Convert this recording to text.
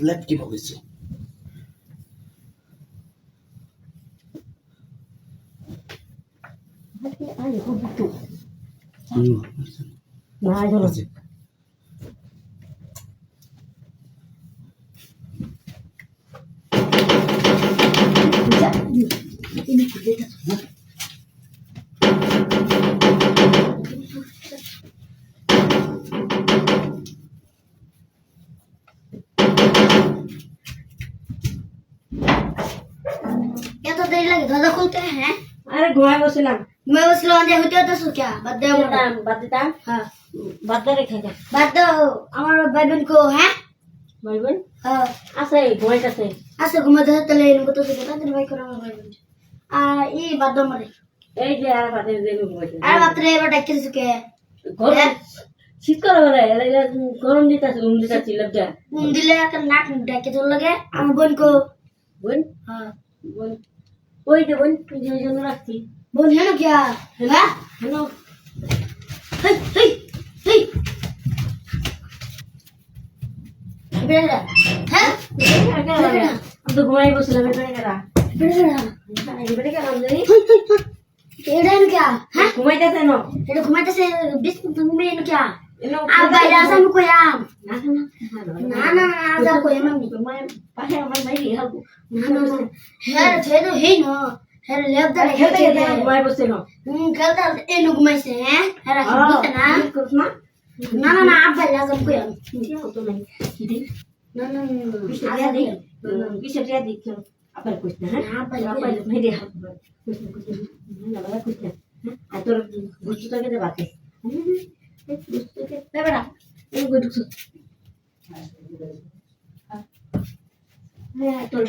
Left কি বলেছে না হলো ini kita semua क्या तो देर लगी दादा खोलते हैं अरे घुमाए बसलाम मैं बस लो आने होते तो सो क्या बात दे बात देता हाँ बात दे रेखेगा बात दो हमारे भाई बहन को है भाई बहन हाँ আছে ঘুমাইতে আছে ऐसे घुमा दे तले इनको तो से बता तेरे भाई को हमारे भाई बहन ये बात दो मरे এই যে আর বাদে যে ঘুমাইতে अरे बात रे बेटा किस के গরম শীত করে বলে এলা গরম দিতাছে দিতাছে লজ্জা घूम दिले का नाक डाके तो लगे हम बहन को বোন हाँ বোন ওই যে বোন যে জন্য রাখছি बहन है ना क्या है হ্যালো हे हे हे बेटा है আমি তো ঘুমাই বসলাম এটা কেরা बेटा এটা কেরা আমদানি एडन क्या है ঘুমাইতেছে না এটা ঘুমাইতে সে বিশ তুমি এনো क्या এলো আর বাইরে আসাম কয়াম না না না না আজা কয়াম আমি ঘুমাই পাশে আমার বাইরে হাবো না না না হের থেদো হেই ন হের লেবদা খেতে হেতে খেতে ঘুমাই বসে না খেলতা এনো ঘুমাইছে হ্যাঁ হের বুঝতে না না না না না আর বাইরে আসাম কয়াম কি হতো না কি দিন না না কিসে দিয়া দি কিসে দিয়া দি আপনার কইছ না হ্যাঁ আপা নাই দে হাত কইছ না লাগা কইছ না আর তোর বুঝতে থাকে যে বাতে বুঝতে থাকে বেটা এই কই ঢুকছ হ্যাঁ তোর